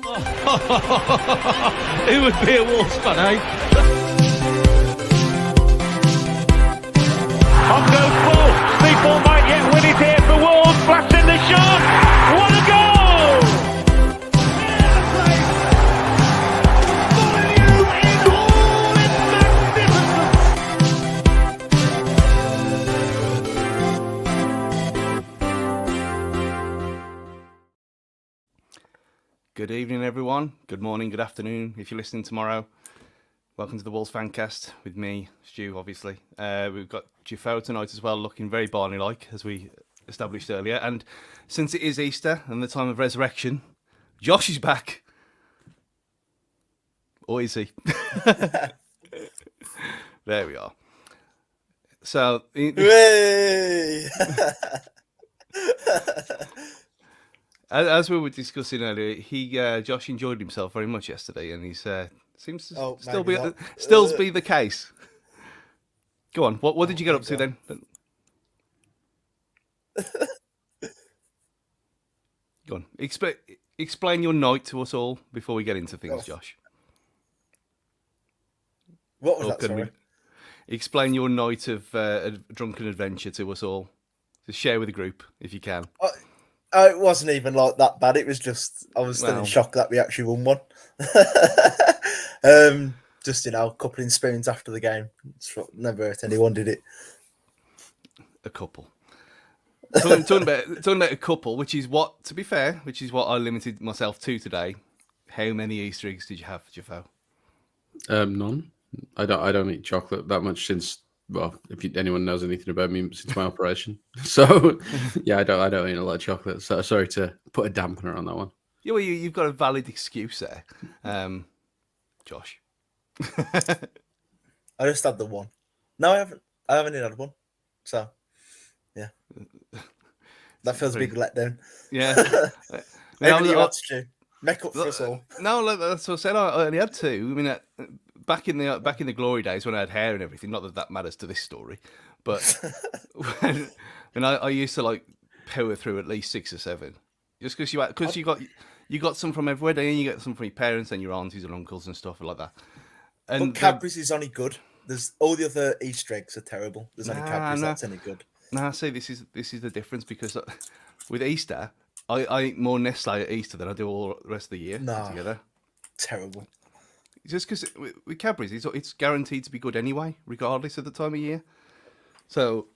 Who would be a Wolves fan, eh? On goes ball. People might yet win it here for Wolves. Flash in the shot. What a goal! Following you in all its magnificence. Good evening, everyone. Good morning, good afternoon, if you're listening tomorrow. Welcome to the Wolves Fancast with me, Stu, obviously. We've got Jeffo tonight as well, looking very Barney-like, as we established earlier. And since it is Easter and the time of resurrection, Josh is back. Or is he? There we are. So... As we were discussing earlier, Josh enjoyed himself very much yesterday, and he's seems to still be the case. Go on, what did you get up to then? Go on, explain your night to us all before we get into things, Josh. What was that? Sorry. Explain your night of a drunken adventure to us all. Just share with the group if you can. It wasn't even like that bad. It was just I was still in shock that we actually won one. Just a couple in spoons after the game. Never hurt anyone, did it? A couple. Talking about a couple, which is what I limited myself to today. How many Easter eggs did you have, Jeffo? None. I don't eat chocolate that much since. Well, if anyone knows anything about me, since my operation. So, yeah, I don't eat a lot of chocolate. So, sorry to put a dampener on that one. Yeah, well, you've got a valid excuse there, Josh. I just had the one. No, I haven't. I haven't even had one. So, yeah, that feels a big letdown. Yeah. Maybe you want to make up for us all. No, that's what I said. I only had two. I mean. Back in the glory days when I had hair and everything, not that matters to this story, but when I used to power through at least 6 or 7, just because you got some from everywhere, then you get some from your parents and your aunties and uncles and stuff like that. And but Cadbury's is only good. There's all the other Easter eggs are terrible. There's only Cadbury's that's any good. Nah, see, this is the difference because with Easter, I eat more Nestle at Easter than I do all the rest of the year together. Terrible. Just because with Cadbury's, it's guaranteed to be good anyway, regardless of the time of year. So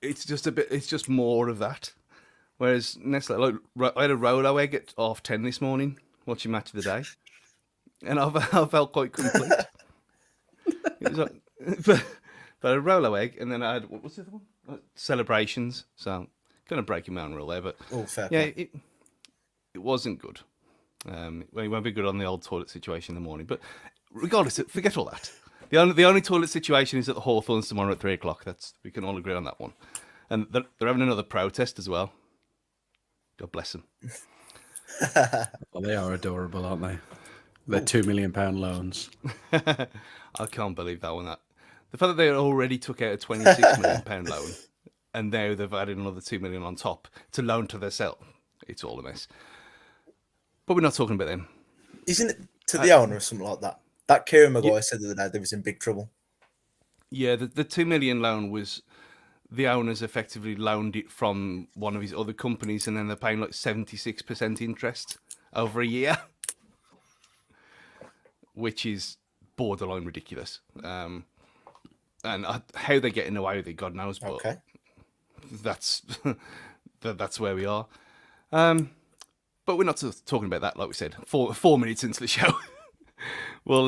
it's just more of that. Whereas Nestle, I had a Rolo egg at 10:30 this morning watching Match of the Day, and I felt quite complete. It was but a Rolo egg, and then I had what's the other one? Celebrations. So kind of breaking my own rule there, but fair it wasn't good. It won't be good on the old toilet situation in the morning, but regardless, forget all that. The only toilet situation is at the Hawthorns tomorrow at 3:00. We can all agree on that one. And they're having another protest as well. God bless them. Well, they are adorable, aren't they? They're £2 million loans. I can't believe that one. The fact that they already took out a £26 million loan, and now they've added another $2 million on top to loan to themselves. It's all a mess. But we're not talking about them. Isn't it to the owner or something like that? That Kieran Maguire said the other day they was in big trouble. Yeah, the $2 million loan was the owners effectively loaned it from one of his other companies, and then they're paying 76% interest over a year, which is borderline ridiculous. And how they're getting away with it, God knows. But that's where we are. But we're not talking about that, like we said. 4 minutes into the show, we'll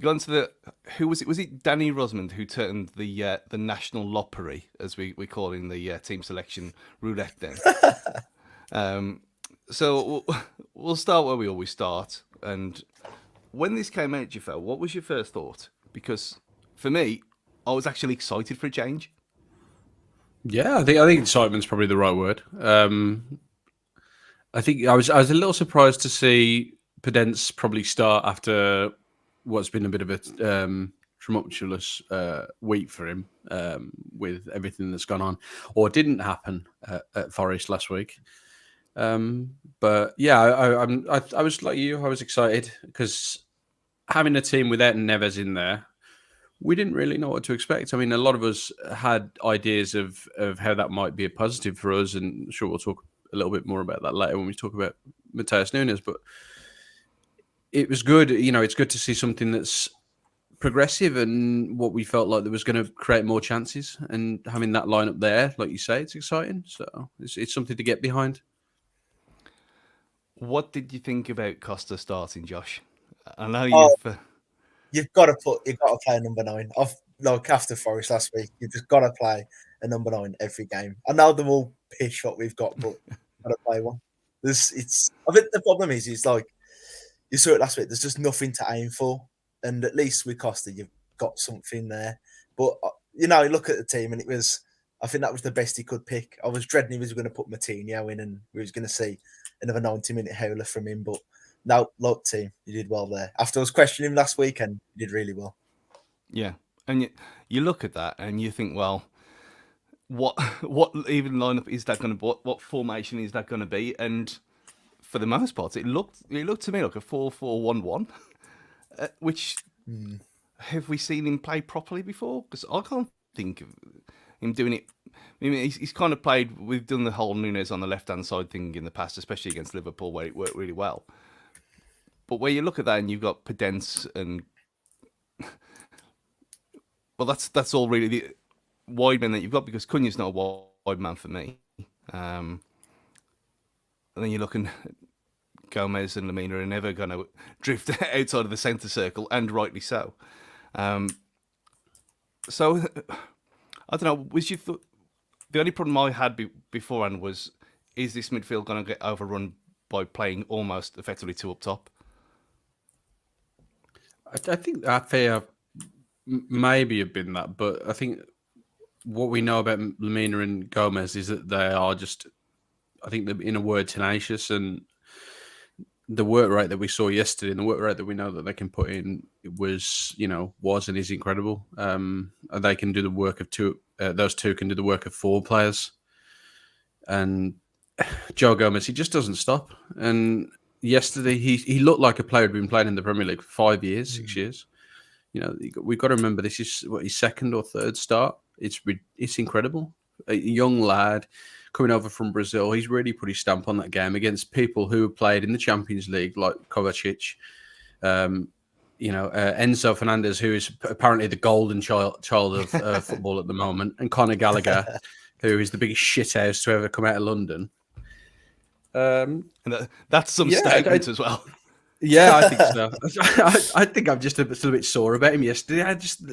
go on to who was it? Was it Danny Rosmond who turned the national lottery, as we call in the team selection roulette? Then, so we'll start where we always start. And when this came out, Jeffo, what was your first thought? Because for me, I was actually excited for a change. Yeah, I think excitement's probably the right word. I think I was a little surprised to see Podence probably start after what's been a bit of a tumultuous week for him with everything that's gone on or didn't happen at Forest last week. But yeah, I was like you. I was excited because having a team without Neves in there, we didn't really know what to expect. I mean, a lot of us had ideas of how that might be a positive for us, and sure, we'll talk a little bit more about that later when we talk about Matheus Nunes. But it was good. It's good to see something that's progressive and what we felt like there was going to create more chances. And having that lineup there, like you say, it's exciting. So it's something to get behind. What did you think about Costa starting, Josh? I know You've got to play number 9. Like after Forest last week, you've just got to play a number 9 every game. I know they're all pish what we've got, but got to play one. I think the problem is like you saw it last week. There's just nothing to aim for, and at least with Costa, you've got something there. But you look at the team, and I think that was the best he could pick. I was dreading he was going to put Matinho in, and we was going to see another 90-minute howler from him, but. No, look, team, you did well there. After I was questioning him last weekend, you did really well. Yeah, and you look at that and you think, well, what even lineup is that going to? What formation is that going to be? And for the most part, it looked to me like a 4-4-1-1, which have we seen him play properly before? Because I can't think of him doing it. I mean, he's kind of played. We've done the whole Nunes on the left-hand side thing in the past, especially against Liverpool, where it worked really well. But where you look at that and you've got Podence and well, that's all really the wide men that you've got because Cunha's not a wide man for me. And then you're looking at Gomez and Lemina are never going to drift outside of the centre circle, and rightly so. So I don't know. The only problem I had beforehand was, is this midfield going to get overrun by playing almost effectively 2 up top? I think that fair maybe have been that, but I think what we know about Lemina and Gomez is that they are just, I think they're, in a word, tenacious, and the work rate that we saw yesterday and the work rate that we know that they can put in was and is incredible. They can do the work of two. Those two can do the work of 4 players, and Joe Gomez, he just doesn't stop. And yesterday, he looked like a player who'd been playing in the Premier League for 5 years, 6 years. We've got to remember this is his 2nd or 3rd start. It's incredible. A young lad coming over from Brazil. He's really put his stamp on that game against people who have played in the Champions League, like Kovacic, Enzo Fernandez, who is apparently the golden child of football at the moment, and Conor Gallagher, who is the biggest shithouse to ever come out of London. And that's some statement as well. Yeah, I think so. I think I'm just still a bit sore about him yesterday.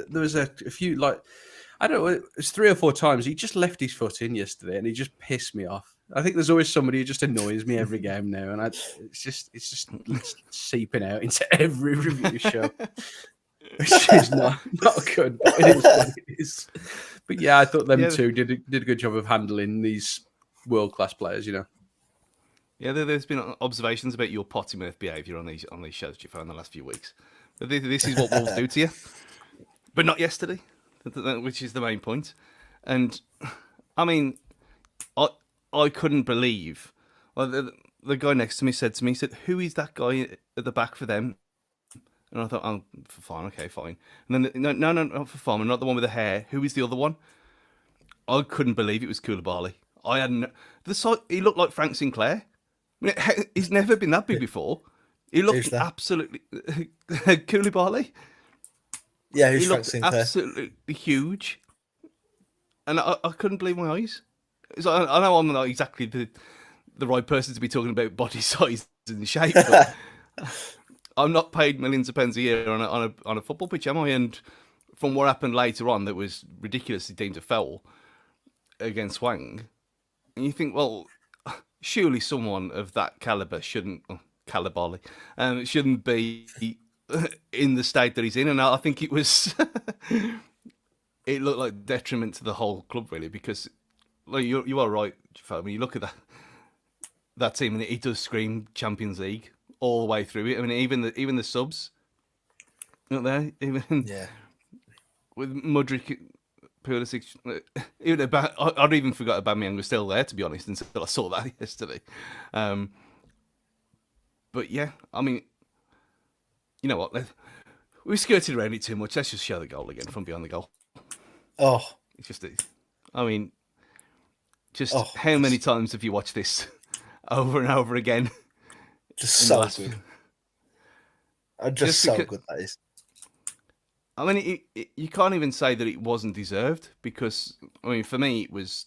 There was a few, like, I don't know, it's 3 or 4 times he just left his foot in yesterday, and he just pissed me off. I think there's always somebody who just annoys me every game now, and it's just seeping out into every review show, which is not good. But it is what it is. But yeah, I thought them two did a good job of handling these world-class players. Yeah, there's been observations about your potty mouth behaviour on these shows you've found the last few weeks. But this is what Wolves do to you, but not yesterday, which is the main point. And I mean, I couldn't believe. Well, the guy next to me said, "Who is that guy at the back for them?" And I thought, "Oh, fine, okay, fine." And then no, not for fun, not the one with the hair. Who is the other one? I couldn't believe it was Koulibaly. He looked like Frank Sinclair. I mean, he's never been that big before. He looked absolutely Koulibaly. Yeah, he looked absolutely huge, and I couldn't believe my eyes. So I know I'm not exactly the right person to be talking about body size and shape, but I'm not paid millions of pounds a year on a football pitch, am I? And from what happened later on, that was ridiculously deemed a foul against Wang, and you think, well, surely someone of that caliber shouldn't be in the state that he's in, and I think it was it looked like detriment to the whole club, really, because like you are right, when you look at that team, and it does scream Champions League all the way through it. I mean, even the subs, not there, even with Mudryk Pulisic, even I'd even forgot Aubameyang was still there, to be honest, until I saw that yesterday. But yeah, I mean, you know what? We skirted around it too much. Let's just show the goal again from behind the goal. Oh, It's just, I mean, how many times have you watched this over and over again? Just so good. Just so good that is. I mean, you can't even say that it wasn't deserved because, I mean, for me, it was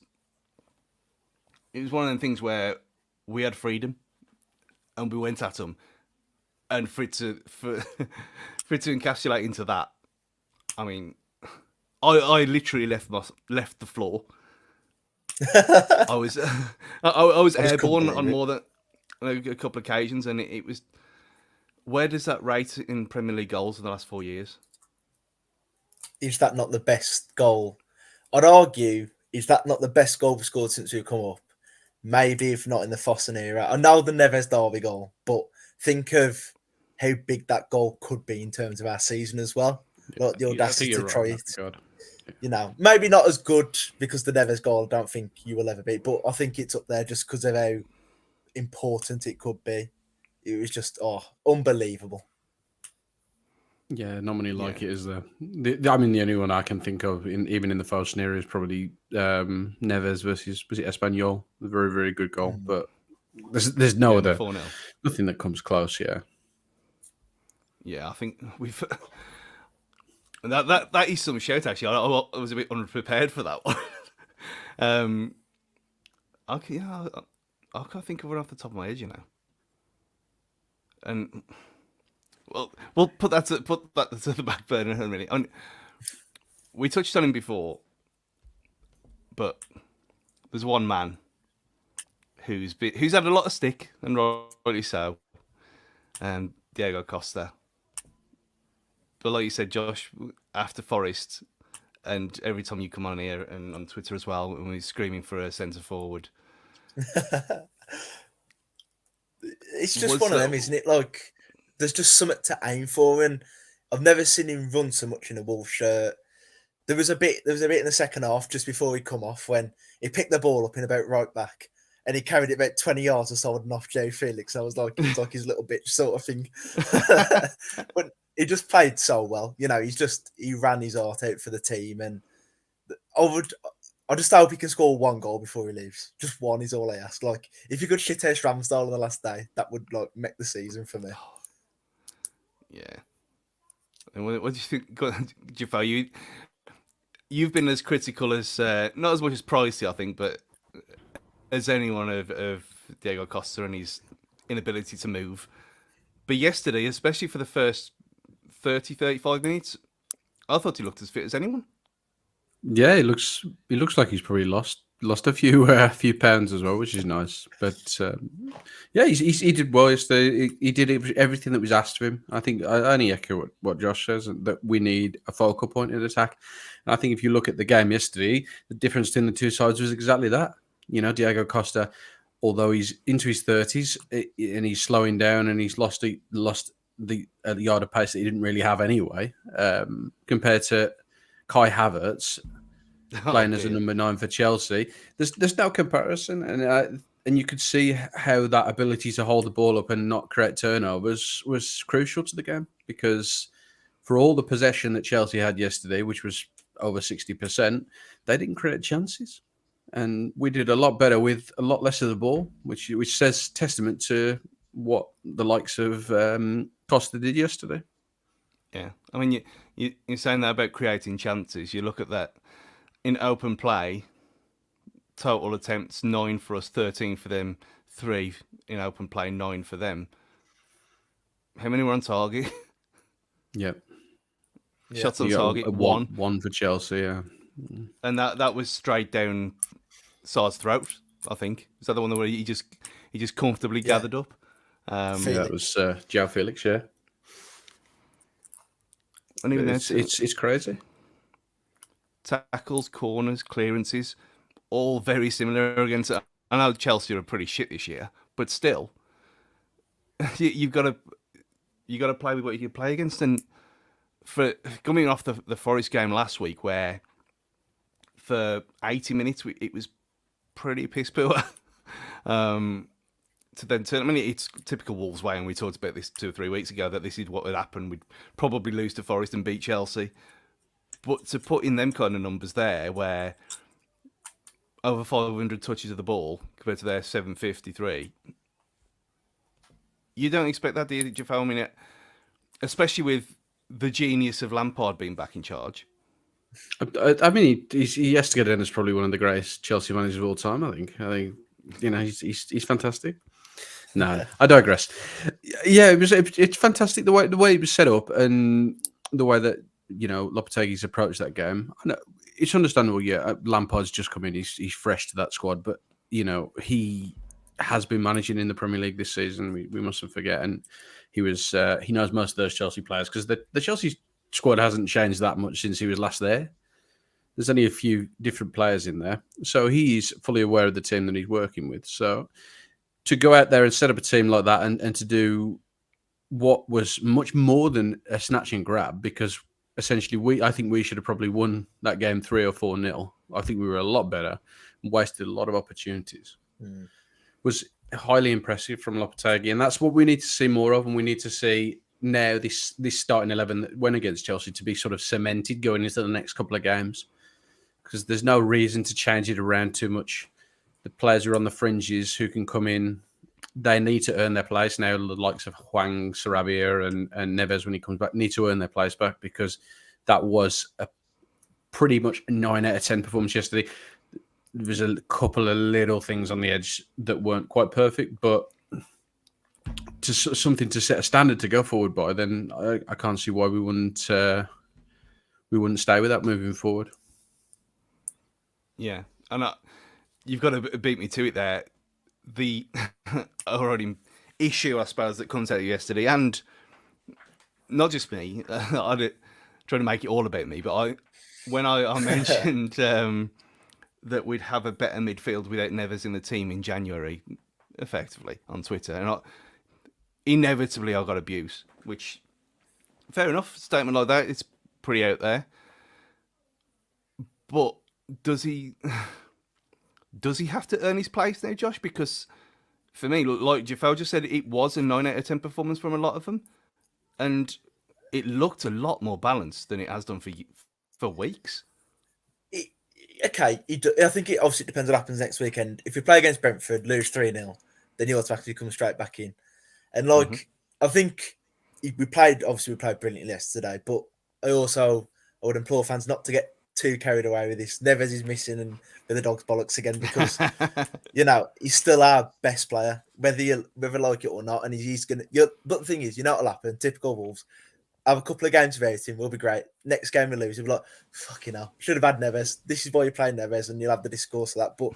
one of the things where we had freedom and we went at them, and for it to encapsulate into that, I mean, I literally left the floor. I was airborne on more than a couple of occasions, and it was. Where does that rate in Premier League goals in the last 4 years? Is that not the best goal? I'd argue, is that not the best goal we've scored since we've come up? Maybe if not in the Fossen era. I know the Neves Derby goal, but think of how big that goal could be in terms of our season as well. Like the audacity to try it. God. You know, maybe not as good because the Neves goal, I don't think you will ever be, but I think it's up there just because of how important it could be. It was just, unbelievable. Yeah, not many like it, is there? I mean, the only one I can think of, even in the Fosen area, is probably Neves versus, was it Espanyol? A very, very good goal. But there's no other, 4-0. Nothing that comes close, yeah. Yeah, I think we've... That is some shout, actually. I was a bit unprepared for that one. I can't think of one off the top of my head, you know. And... Well, we'll put that to the back burner in a minute. We touched on him before, but there's one man who's had a lot of stick, and rightly so, Diego Costa. But like you said, Josh, after Forest, and every time you come on here and on Twitter as well, when we're screaming for a centre forward, it's just one of them, isn't it? Like, there's just something to aim for, and I've never seen him run so much in a Wolves shirt. There was a bit in the second half just before he come off when he picked the ball up in about right back and he carried it about 20 yards or so and off Joe Felix. I was like, it's like his little bitch sort of thing. But he just played so well. You know, he ran his heart out for the team, and I just hope he can score one goal before he leaves. Just one is all I ask. Like, if you could shit out Ramsdale on the last day, that would like make the season for me. Yeah. And what do you think, Jafar? You've been as critical as not as much as Pricey, I think, but as anyone of Diego Costa and his inability to move. But yesterday, especially for the first 30-35 minutes, I thought he looked as fit as anyone. Yeah, he looks like he's probably lost a few pounds as well, which is nice. But he did well yesterday. He did everything that was asked of him. I think I only echo what Josh says, that we need a focal point in attack. And I think if you look at the game yesterday, the difference between the two sides was exactly that. You know, Diego Costa, although he's into his 30s and he's slowing down and he's lost the yard of pace that he didn't really have anyway, compared to Kai Havertz playing as a number 9 for Chelsea. There's no comparison, and you could see how that ability to hold the ball up and not create turnovers was crucial to the game, because for all the possession that Chelsea had yesterday, which was over 60%, they didn't create chances, and we did a lot better with a lot less of the ball, which says testament to what the likes of Costa did yesterday. Yeah, I mean, you're saying that about creating chances. You look at that in open play, total attempts 9 for us, 13 for them, 3 in open play, 9 for them. How many were on target? Yep. Shots on target, 1. 1 for Chelsea, yeah. And that was straight down Sar's throat, I think. Is that the one where he just comfortably gathered up? That was João Felix, yeah. And even it's crazy. Tackles, corners, clearances, all very similar against. I know Chelsea are pretty shit this year, but still, you've got to play with what you can play against. And for coming off the Forest game last week, where for 80 minutes, it was pretty piss poor. To then turn, I mean, it's typical Wolves way, and we talked about this 2 or 3 weeks ago, that this is what would happen. We'd probably lose to Forest and beat Chelsea. But to put in them kind of numbers there, where over 500 touches of the ball compared to their 753, you don't expect that, do you, Jaffa? I mean, especially with the genius of Lampard being back in charge. I mean, he has to get in as probably one of the greatest Chelsea managers of all time. I think he's fantastic. No, I digress. Yeah, it's fantastic the way it was set up and the way that Lopetegui's approached that game. I know, it's understandable. Yeah, Lampard's just come in; he's fresh to that squad, but he has been managing in the Premier League this season. We mustn't forget, and he knows most of those Chelsea players because the Chelsea squad hasn't changed that much since he was last there. There's only a few different players in there, so he's fully aware of the team that he's working with. So to go out there and set up a team like that and to do what was much more than a snatch and grab, because essentially I think we should have probably won that game 3 or 4-0. I think we were a lot better and wasted a lot of opportunities. Was highly impressive from Lopetegui, and that's what we need to see more of, and we need to see now this starting 11 that went against Chelsea to be sort of cemented going into the next couple of games, because there's no reason to change it around too much. The players who are on the fringes who can come in, they need to earn their place now. The likes of Hwang, Sarabia and Neves, when he comes back, need to earn their place back, because that was a pretty much a 9 out of 10 performance yesterday. There was a couple of little things on the edge that weren't quite perfect, but to something to set a standard to go forward by, then I can't see why we wouldn't stay with that moving forward. Yeah, and you've got to beat me to it there. The already issue, I suppose, that comes out of yesterday, and not just me, I trying to make it all about me, but when I mentioned that we'd have a better midfield without Neves in the team in January, effectively, on Twitter, and inevitably I got abuse, which, fair enough, statement like that, it's pretty out there. But does he have to earn his place now, Josh? Because for me, like Jafel just said, it was a 9 out of 10 performance from a lot of them, and it looked a lot more balanced than it has done for weeks. I think it obviously depends what happens next weekend. If we play against Brentford, lose 3-0, then you automatically come straight back in. And I think we played brilliantly yesterday, but I would implore fans not to get too carried away with this. Neves is missing and with the dog's bollocks again, because he's still our best player, whether like it or not. And he's gonna. But the thing is, what'll happen? Typical Wolves. Have a couple of games of everything. We'll be great. Next game we lose. We'll be like, fucking hell, should have had Neves. This is why you're playing Neves, and you'll have the discourse of that. But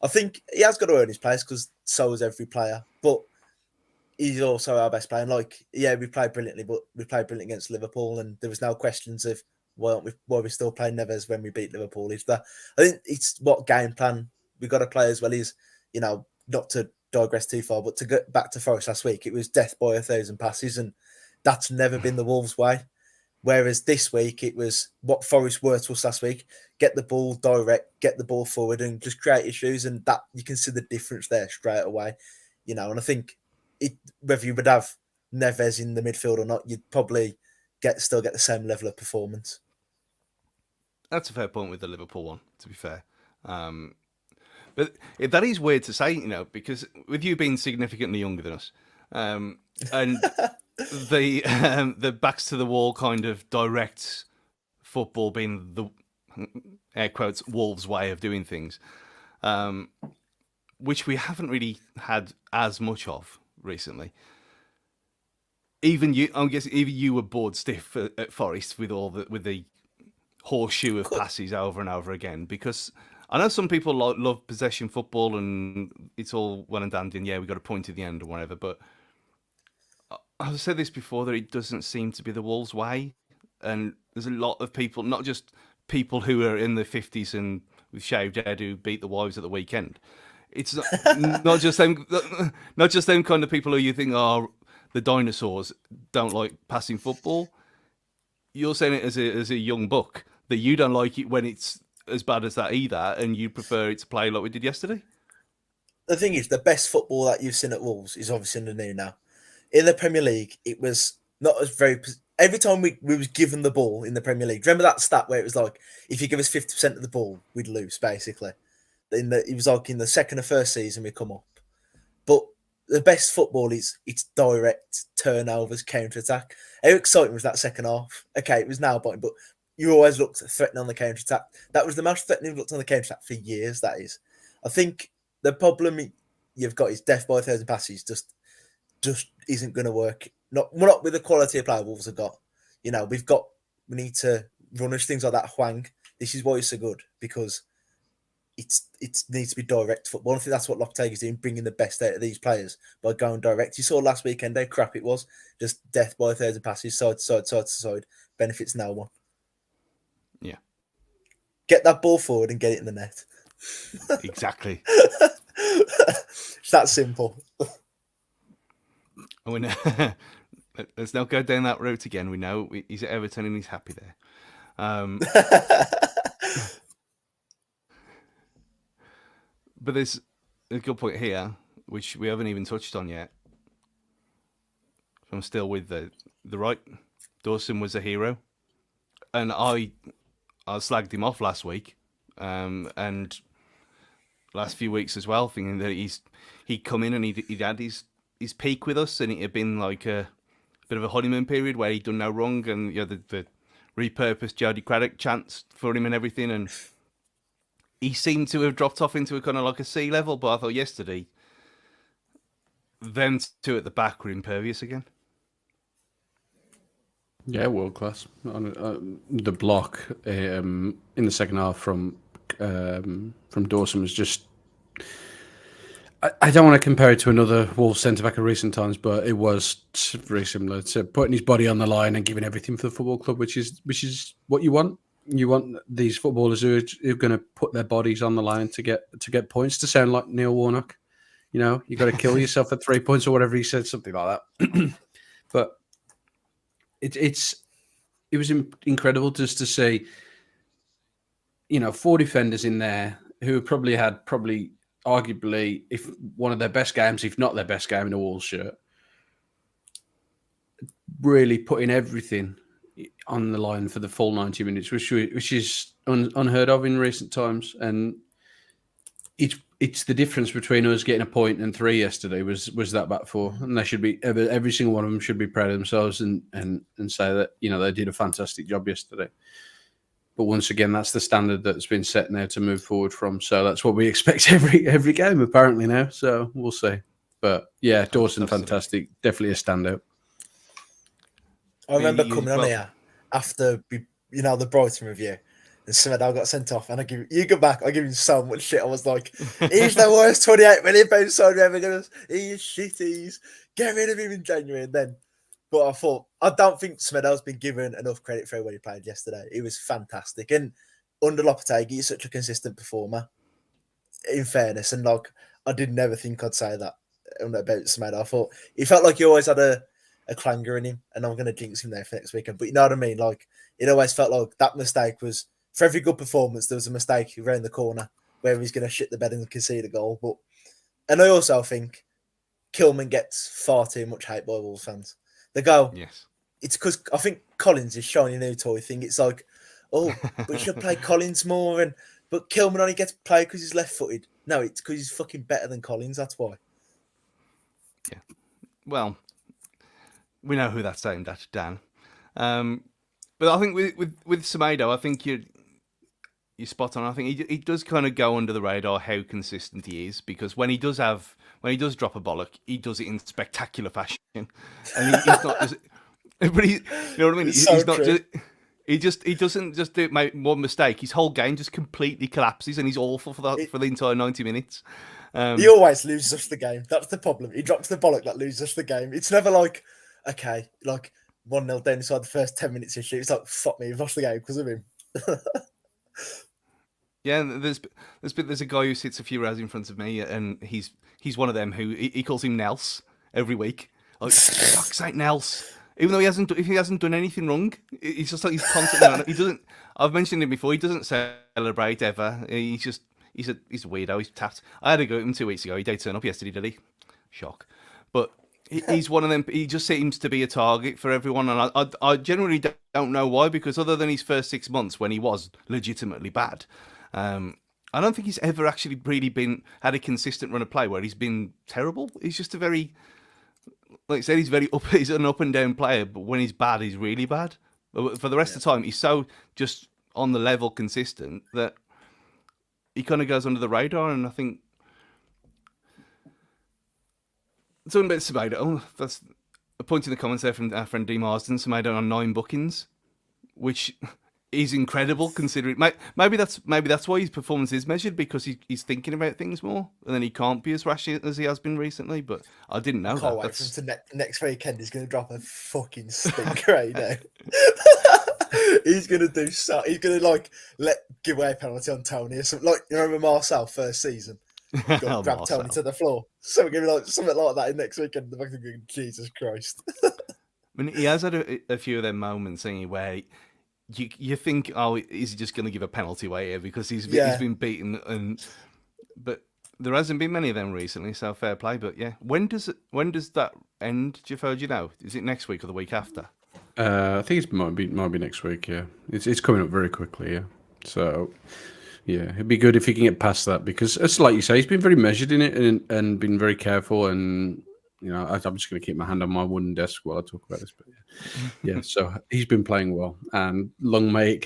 I think he has got to earn his place, because so is every player. But he's also our best player. And we played brilliantly, but we played brilliantly against Liverpool, and there was no questions of why we're still playing Neves when we beat Liverpool. I think it's what game plan we've got to play as well. Is not to digress too far, but to get back to Forest last week, it was death by 1,000 passes, and that's never been the Wolves' way. Whereas this week, it was what Forest were to us last week: get the ball direct, get the ball forward, and just create issues. And that you can see the difference there straight away. And I think whether you would have Neves in the midfield or not, you'd probably still get the same level of performance. That's a fair point with the Liverpool one, to be fair. But that is weird to say, because with you being significantly younger than us, and the backs to the wall kind of direct football being the air quotes Wolves' way of doing things, which we haven't really had as much of recently. Even you were bored stiff at Forest with the horseshoe of passes over and over again, because I know some people love possession football and it's all well and dandy, and we got a point at the end or whatever, but I've said this before, that it doesn't seem to be the Wolves' way, and there's a lot of people, not just people who are in their 50s and with shaved head who beat the wives at the weekend. It's not just them kind of people who you think are the dinosaurs don't like passing football. You're saying it as a young buck, that you don't like it when it's as bad as that either, and you prefer it to play like we did yesterday? The thing is, the best football that you've seen at Wolves is obviously in the new now. In the Premier League, it was not as very. Every time we was given the ball in the Premier League, remember that stat where it was like, if you give us 50% of the ball, we'd lose basically. It was like in the second or first season we come up, but the best football is it's direct turnovers, counter attack. How exciting was that second half? Okay, it was nail biting, but you always looked threatening on the counter attack. That was the most threatening we've looked on the counter attack for years. That is, I think the problem you've got is death by 1,000 passes. Just isn't going to work. Not with the quality of player Wolves have got. We need to run things like that. Hwang. This is why it's so good, because it needs to be direct football. I think that's what Lopetegui's doing, bringing the best out of these players by going direct. You saw last weekend how crap it was. Just death by 1,000 passes, side to side, side to side. Benefits no one. Yeah. Get that ball forward and get it in the net. Exactly. It's that simple. I mean, let's not go down that route again. We know he's at Everton and he's happy there. But there's a good point here, which we haven't even touched on yet. I'm still with the right. Dawson was a hero, and I slagged him off last week, and last few weeks as well, thinking that he'd come in and he'd had his peak with us, and it had been like a bit of a honeymoon period where he'd done no wrong, and the repurposed Jody Craddock chance for him and everything, and he seemed to have dropped off into a kind of like a sea level. But I thought yesterday, them two at the back were impervious again. Yeah, world class. The block in the second half from Dawson was just. I don't want to compare it to another Wolves centre back of recent times, but it was very similar to putting his body on the line and giving everything for the football club, which is what you want. You want these footballers who are going to put their bodies on the line to get points. To sound like Neil Warnock, you got to kill yourself at 3 points or whatever he said, something like that. But it was incredible just to see, 4 defenders in there who probably had arguably if one of their best games, if not their best game in a Wolves shirt, really putting everything on the line for the full 90 minutes, which is unheard of in recent times. And it's the difference between us getting a point and 3 yesterday was that back 4, and they should be every single one of them should be proud of themselves and say that they did a fantastic job yesterday. But once again, that's the standard that's been set now to move forward from. So that's what we expect every game apparently now. So we'll see. But yeah, Dawson, fantastic, definitely a standout. I remember coming on here after the Brighton review, and Smedal got sent off, and I give him so much shit. I was like, he's the worst 28 million pound side we ever done. He's shit. Get rid of him in January. And but I don't think Smedal's been given enough credit for what he played yesterday. He was fantastic, and under Lopetegui, he's such a consistent performer. In fairness, and I did never think I'd say that about Smedal. I thought he felt like he always had a clanger in him, and I'm going to jinx him there for next weekend. But you know what I mean? It always felt like that mistake was, for every good performance, there was a mistake around the corner where he's going to shit the bed and concede a goal. And I also think Kilman gets far too much hate by Wolves fans. They go, yes. It's because I think Collins is showing a new toy thing. It's like, but you should play Collins more, but Kilman only gets played because he's left-footed. No, it's because he's fucking better than Collins. That's why. Yeah. Well, we know who that's aimed at, Dan. But I think with Semedo, I think you're spot on. I think he does kind of go under the radar how consistent he is, because when he does drop a bollock, he does it in spectacular fashion, and he's not just. But you know what I mean? He's not just. He doesn't just make one mistake. His whole game just completely collapses, and he's awful for the entire 90 minutes. He always loses us the game. That's the problem. He drops the bollock that loses us the game. It's never like, okay, 1-0 down inside the first 10 minutes of shoot. It's like, fuck me, we've lost the game because of him. Yeah, there's a guy who sits a few rows in front of me, and he's one of them who he calls him Nels every week. Like, fuck's sake, Nels. Even though he hasn't done anything wrong, he's just like he's constantly on it. He doesn't. I've mentioned him before. He doesn't celebrate ever. He's a weirdo. He's tapped. I had a go at him 2 weeks ago. He did turn up yesterday, did he? Shock. But he's one of them. He just seems to be a target for everyone, and I generally don't know why. Because other than his first 6 months when he was legitimately bad, I don't think he's ever actually really had a consistent run of play where he's been terrible. He's just a very, like I said, he's an up and down player, but when he's bad, he's really bad. But for the rest of the time, he's so just on the level consistent that he kind of goes under the radar. And I think talking about Semedo, that's a point in the comments there from our friend D Marsden. Semedo on 9 bookings, which is incredible considering. Maybe that's why his performance is measured, because he's thinking about things more, and then he can't be as rash as he has been recently. But I didn't know Can't that. wait for him to next weekend. He's going to drop a fucking stinker right now. He's going to do so. He's going to give away a penalty on Tony or something. Like, you remember Marcel first season? Grab Tony to the floor. So we're going to something like that in next weekend. The fucking going, Jesus Christ. I mean, he has had a few of them moments, where you think, oh, is he just going to give a penalty away here because he's been beaten, but there hasn't been many of them recently. So fair play. But yeah, when does that end? Do you know? Is it next week or the week after? I think it might be next week. Yeah, it's coming up very quickly. Yeah, so yeah, it'd be good if he can get past that, because it's like you say, he's been very measured in it and been very careful. And you know, I'm just going to keep my hand on my wooden desk while I talk about this. But yeah, so he's been playing well, and long may it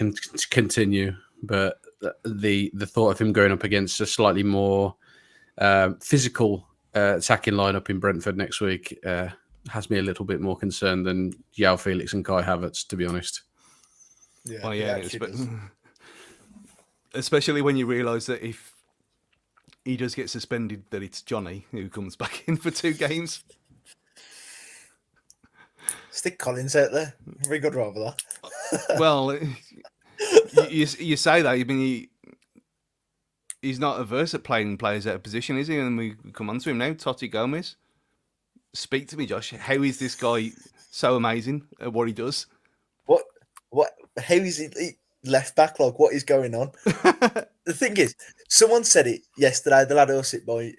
continue. But the thought of him going up against a slightly more physical attacking lineup in Brentford next week has me a little bit more concerned than João Felix and Kai Havertz, to be honest. Yeah, well, yeah, especially when you realise that if he does get suspended, that it's Johnny who comes back in for 2 games. Stick Collins out there. Very good, rather that. Well, you say that. I mean, he's not averse at playing players out of position, is he? And we come on to him now. Toti Gomez. Speak to me, Josh. How is this guy so amazing at what he does? What? How is he left back? Like, what is going on? The thing is, someone said it yesterday. The lad who sit by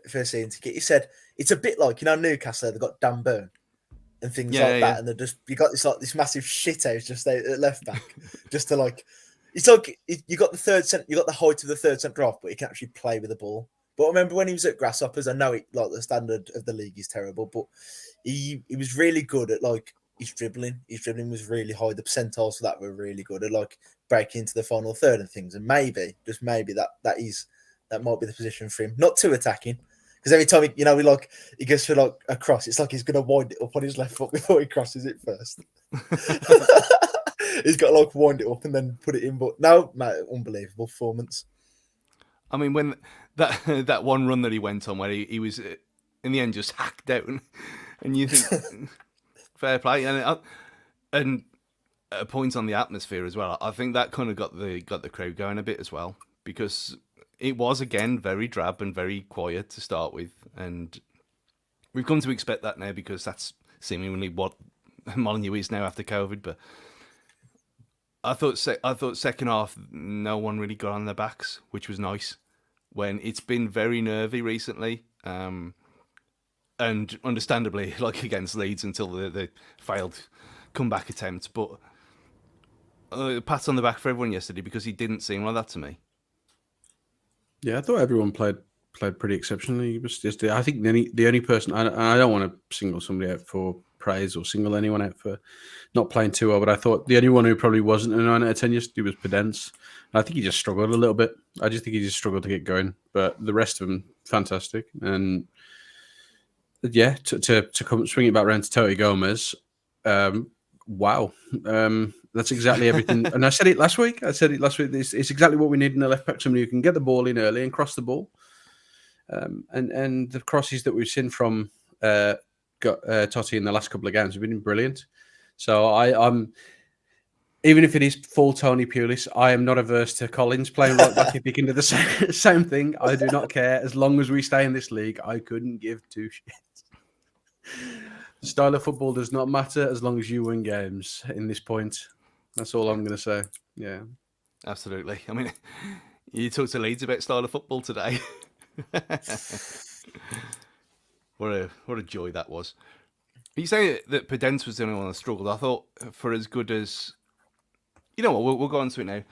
first season ticket. He said it's a bit like, Newcastle. They've got Dan Burn and things like that, and you got this massive shit house just there at left back, just to It's like you got the height of the third centre half, but he can actually play with the ball. But I remember when he was at Grasshoppers, I know the standard of the league is terrible, but he was really good at his dribbling. His dribbling was really high. The percentiles for that were really good at breaking into the final third and things. And maybe, just maybe, that might be the position for him. Not too attacking, because every time he goes for a cross, it's like he's going to wind it up on his left foot before he crosses it first. He's got to wind it up and then put it in. But no, mate, unbelievable performance. I mean, when that one run that he went on, where he was in the end just hacked down, and you think fair play, and a point on the atmosphere as well. I think that kind of got the crowd going a bit as well, because it was again very drab and very quiet to start with, and we've come to expect that now because that's seemingly what Molineux is now after COVID. But I thought second half no one really got on their backs, which was nice, when it's been very nervy recently, and understandably, against Leeds until the failed comeback attempt. But pat on the back for everyone yesterday, because he didn't seem like that to me. Yeah, I thought everyone played pretty exceptionally. He was just, I think the only person, I don't want to single somebody out for praise or single anyone out for not playing too well, but I thought the only one who probably wasn't a 9 out of 10 yesterday was Pedence. I think he just struggled a little bit. I just think he just struggled to get going, but the rest of them, fantastic. And yeah, to come swing it back around to Toti Gomez, wow. That's exactly everything. And I said it last week. It's exactly what we need in the left back, somebody who can get the ball in early and cross the ball. And the crosses that we've seen from Toti in the last couple of games have been brilliant. So I'm, even if it is full Tony Pulis, I am not averse to Collins playing right back if he can do the same thing. I do not care. As long as we stay in this league, I couldn't give two shits. Style of football does not matter as long as you win games in this point. That's all I'm going to say. Yeah. Absolutely. I mean, you talked to Leeds about style of football today. What a joy that was. You say that Podence was the only one that struggled. I thought for as good as... You know what, we'll go on to it now.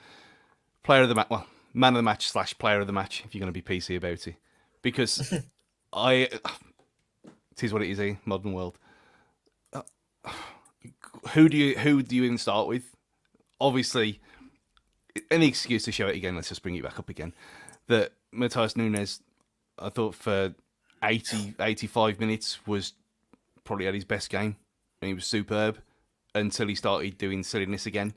Player of the match, well, man of the match / player of the match, if you're going to be PC about it. Because it is what it is, modern world. Who do you even start with? Obviously, any excuse to show it again, let's just bring it back up again. That Matheus Nunes, I thought for 85 minutes was probably at his best game. And he was superb until he started doing silliness again.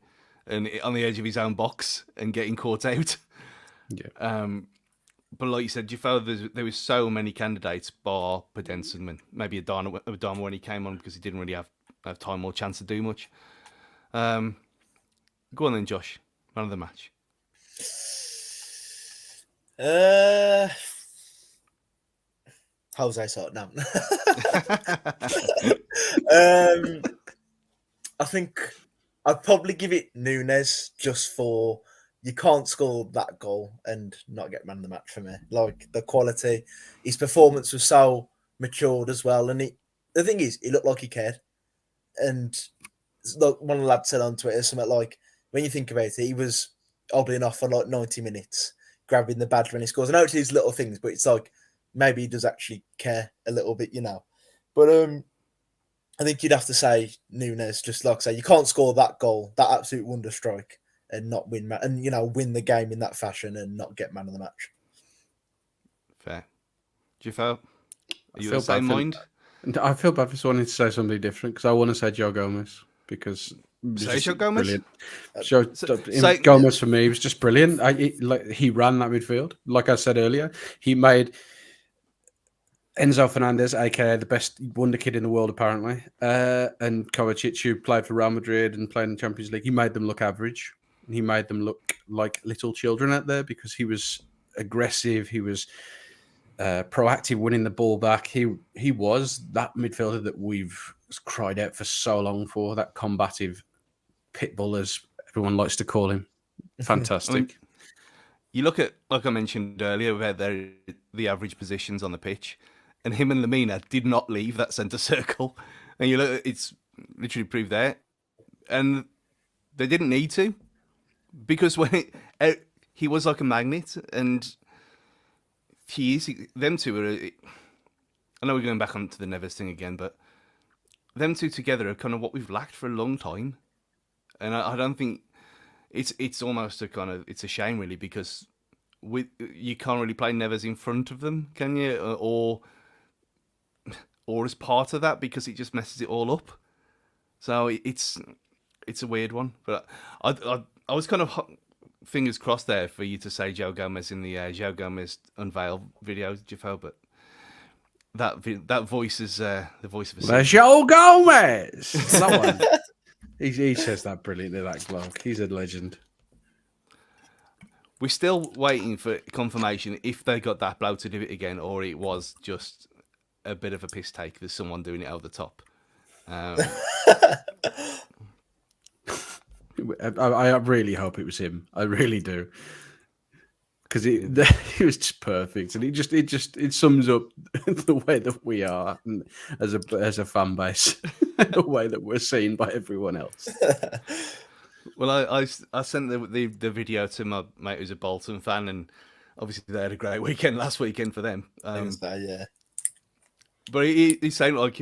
And on the edge of his own box and getting caught out. Yeah. But like you said, you felt there was so many candidates, bar Podence and maybe Adama when he came on because he didn't really have time or chance to do much. Go on then, Josh. Man of the match. Jose sort no. I think I'd probably give it Nunes just for you can't score that goal and not get man of the match for me. Like the quality, his performance was so matured as well, and the thing is, he looked like he cared. And look, one of the lads said on Twitter something like, when you think about it, he was hobbling off for like 90 minutes, grabbing the badge when he scores. I know it's these little things, but it's like maybe he does actually care a little bit, you know. But I think you'd have to say Nunes, just like I say, you can't score that goal, that absolute wonder strike, and not win, and you know, win the game in that fashion and not get man of the match. Fair. Do you feel? Are you the same mind? I feel bad for wanting to say somebody different because I want to say Joe Gomez because say Joe Gomez. Brilliant. Gomez for me was just brilliant. He ran that midfield. Like I said earlier, he made Enzo Fernandez, aka the best wonder kid in the world, apparently, and Kovacic, who played for Real Madrid and played in the Champions League. He made them look average. He made them look like little children out there because he was aggressive. He was proactive, winning the ball back. He was that midfielder that we've cried out for so long for, that combative pit bull, as everyone likes to call him. Fantastic. I mean, you look at, like I mentioned earlier, about the average positions on the pitch, and him and Lamina did not leave that centre circle. And you look, it's literally proved there. And they didn't need to, because when he was like a magnet, and them two are. I know we're going back onto the Neves thing again, but them two together are kind of what we've lacked for a long time, and I don't think it's almost it's a shame really, because you can't really play Neves in front of them, can you? Or as part of that, because it just messes it all up. So it's a weird one, but I was kind of fingers crossed there for you to say Joe Gomez in the Joe Gomez unveil video, Jafel, but that voice is the voice of a Joe Gomez. That one. He says that brilliantly, that bloke. He's a legend. We're still waiting for confirmation if they got that bloke to do it again, or it was just a bit of a piss take. There's someone doing it over the top. I really hope it was him. I really do, because he was just perfect, and it sums up the way that we are as a fan base, the way that we're seen by everyone else. Well, I sent the video to my mate who's a Bolton fan, and obviously they had a great weekend last weekend for them. Yeah. But he's saying like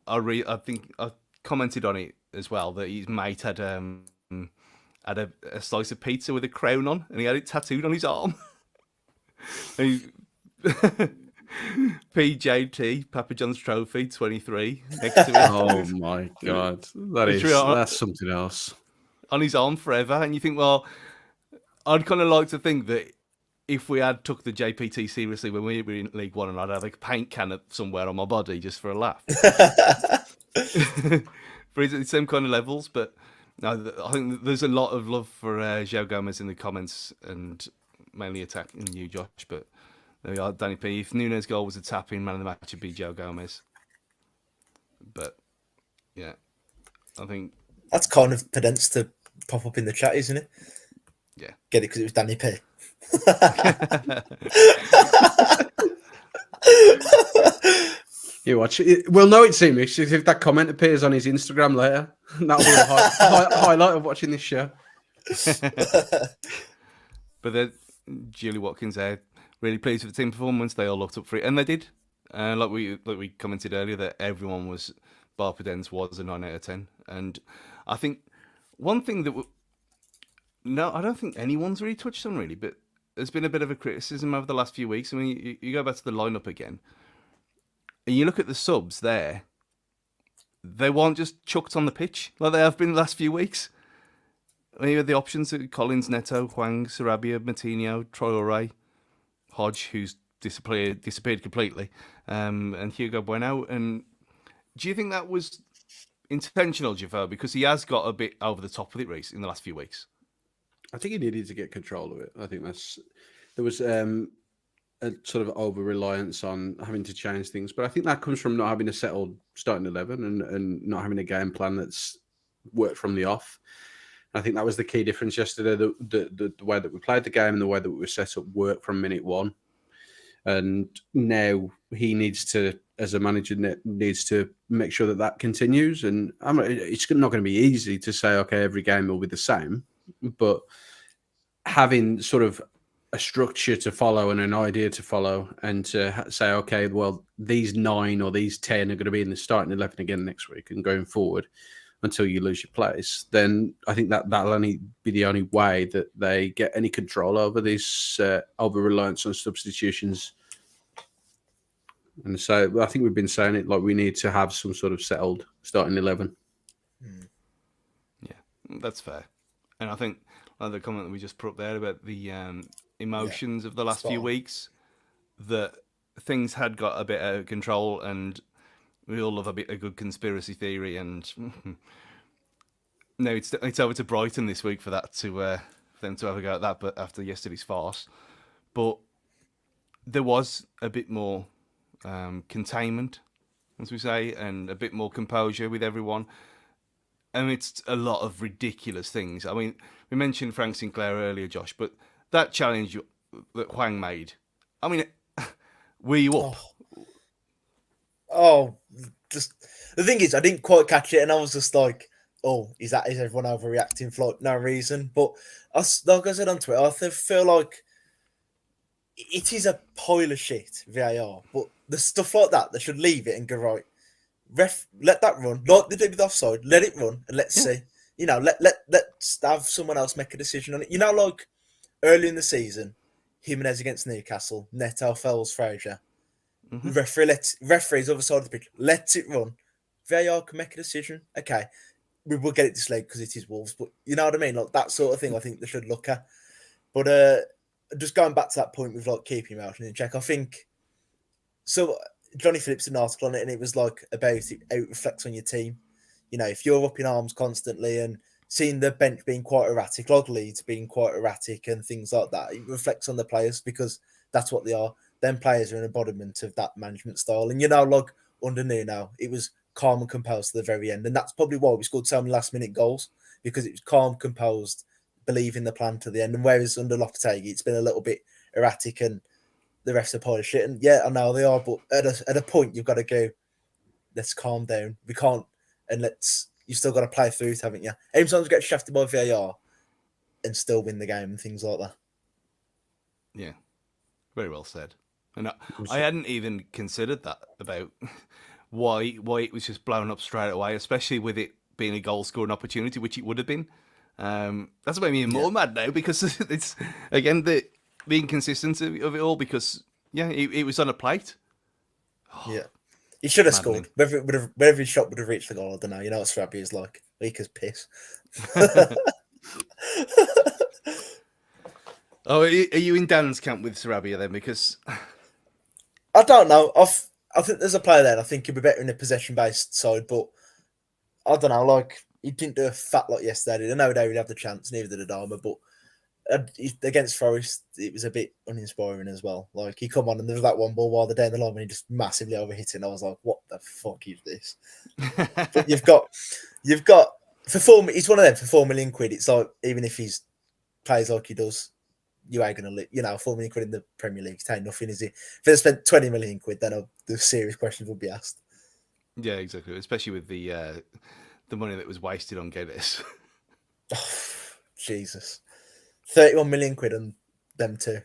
I think I commented on it as well that his mate had a slice of pizza with a crown on, and he had it tattooed on his arm. PJT, Papa John's Trophy 23 next to it. Oh my god, that's something else. On his arm forever, and you think, well, I'd kind of like to think that if we had took the JPT seriously when we were in League One, and I'd have a paint can somewhere on my body just for a laugh. For the same kind of levels, but no, I think there's a lot of love for Joe Gomez in the comments, and mainly attacking you, Josh. But there we are, Danny P. If Nunes' goal was a tap-in, man of the match would be Joe Gomez. But Yeah, I think that's kind of pedants to pop up in the chat, isn't it? Yeah. Get it because it was Danny P. You watch it. We'll know it's him if that comment appears on his Instagram later. That'll be a highlight of watching this show. But then Julie Watkins there, really pleased with the team performance. They all looked up for it, and they did. Like we commented earlier, that everyone was bar Pedence was a 9 out of 10. And I think one thing that I don't think anyone's really touched on really, but there's been a bit of a criticism over the last few weeks. I mean, you go back to the lineup again, and you look at the subs there. They weren't just chucked on the pitch like they have been the last few weeks. I mean, you had the options: Collins, Neto, Hwang, Sarabia, Matinho, Traore, Hodge, who's disappeared completely, and Hugo Bueno. And do you think that was intentional, Jafar? Because he has got a bit over the top with it, Reece, in the last few weeks. I think he needed to get control of it. I think there was a sort of over reliance on having to change things, but I think that comes from not having a settled starting 11 and not having a game plan that's worked from the off. I think that was the key difference yesterday. The way that we played the game and the way that we were set up worked from minute one. And now he needs to, as a manager, needs to make sure that continues. And it's not going to be easy to say, okay, every game will be the same. But having sort of a structure to follow and an idea to follow, and to say, okay, well, these 9 or these 10 are going to be in the starting 11 again next week and going forward until you lose your place, then I think that'll only be the only way that they get any control over this over reliance on substitutions. And so I think we've been saying it, like we need to have some sort of settled starting 11. Yeah, that's fair. And I think the comment that we just put up there about the emotions of the last few weeks, that things had got a bit out of control, and we all love a good conspiracy theory. And no, it's over to Brighton this week for that for them to have a go at that. But after yesterday's farce, but there was a bit more containment, as we say, and a bit more composure with everyone. And it's a lot of ridiculous things. I mean, we mentioned Frank Sinclair earlier, Josh, but that challenge that Hwang made, I mean, were you up? Just the thing is, I didn't quite catch it, and I was just like, is everyone overreacting for like no reason? But like I said on Twitter, I feel like it is a pile of shit, VAR, but the stuff like that, they should leave it and go, right, ref, let that run, like they did with offside, let it run, and let's see. Let's have someone else make a decision on it. Like early in the season, Jimenez against Newcastle, Neto, Fells, Fraser. Mm-hmm. Referees other side of the pitch, let it run. VAR can make a decision. Okay, we will get it this late because it is Wolves, but you know what I mean? Like that sort of thing, I think they should look at. But just going back to that point with like keeping your mouth in check, I think so. Johnny Phillips did an article on it, and it was like about how it reflects on your team. If you're up in arms constantly and seeing the bench being quite erratic, like Leeds being quite erratic and things like that, it reflects on the players because that's what they are. Them players are an embodiment of that management style. And like under Nuno, it was calm and composed to the very end. And that's probably why we scored so many last-minute goals, because it was calm, composed, believing the plan to the end. And whereas under Lopetegui, it's been a little bit erratic and the refs are pile of shit. And yeah, I know they are, but at a point, you've got to go, let's calm down. We can't, and you've still got to play through it, haven't you? Sometimes get shafted by VAR and still win the game and things like that. Yeah, very well said. And I hadn't even considered that about why it was just blown up straight away, especially with it being a goal scoring opportunity, which it would have been. That's made me even more mad now, because it's again the inconsistency of it all, because it was on a plate. He should have scored. Whether his shot would have reached the goal, I don't know. You know what Sarabia is like. Weak as piss. Oh, are you in Dan's camp with Sarabia then? Because I don't know. I think there's a player there, and I think he'd be better in a possession-based side, but I don't know. Like, he didn't do a fat lot yesterday. I know they would have the chance, neither did Adama, but against Forest, it was a bit uninspiring as well. Like, he come on and there was that one ball while they're down the line and he just massively overhit it, and I was like, what the fuck is this? But you've got for he's one of them for £4 million. It's like, even if he's plays like he does, you ain't gonna live. £4 million in the Premier League, it ain't nothing, is it? If they spent £20 million, then the serious questions would be asked. Yeah, exactly. Especially with the money that was wasted on Guedes. Oh, Jesus, £31 million on them two.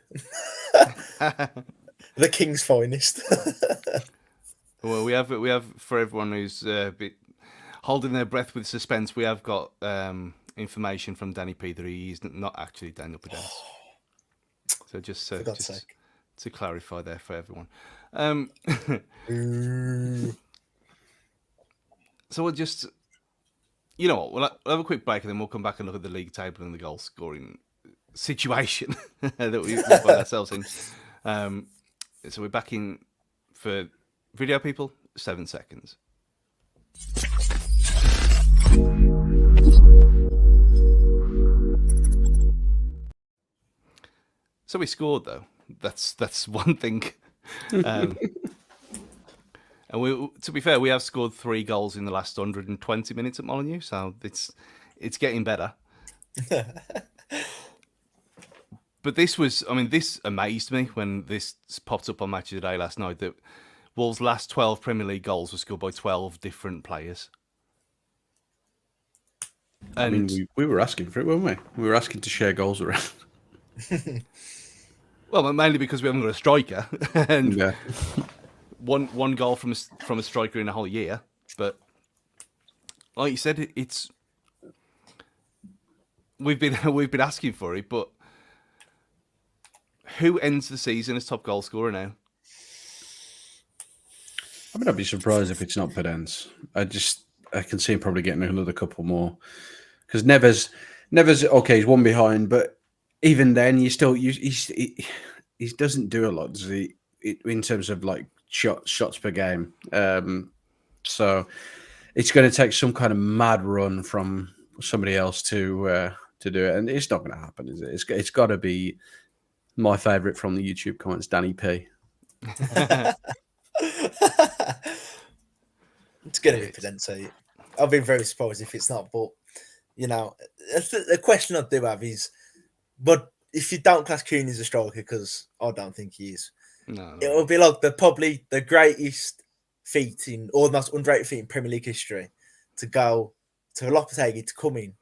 The King's finest. Well, we have for everyone who's holding their breath with suspense. We have got information from Danny P that he is not actually Daniel Pedence. So just to clarify there for everyone. So we'll just, you know what, we'll have a quick break and then we'll come back and look at the league table and the goal scoring situation that we find ourselves in. So we're back in for video people, 7 seconds. So we scored, though. That's one thing. And to be fair, we have scored 3 goals in the last 120 minutes at Molineux, so it's getting better. But this amazed me when this popped up on Match of the Day last night, that Wolves' last 12 Premier League goals were scored by 12 different players. And we were asking for it, weren't we? We were asking to share goals around. Well, mainly because we haven't got a striker, and one goal from a striker in a whole year. But like you said, we've been asking for it. But who ends the season as top goal scorer now? I mean, I'd be surprised if it's not Pedence. I can see him probably getting another couple more, because Neves okay, he's one behind, but even then, he doesn't do a lot, does he? In terms of like shots per game. So it's going to take some kind of mad run from somebody else to do it, and it's not going to happen, is it? It's got to be my favourite from the YouTube comments, Danny P. It's going to be Pedence. I've been very surprised if it's not, but the question I do have is, but if you don't class Cooney as a striker, because I don't think he is, no. It will be like probably the greatest feat or the most underrated feat in Premier League history, to go to Lopetegui to come in,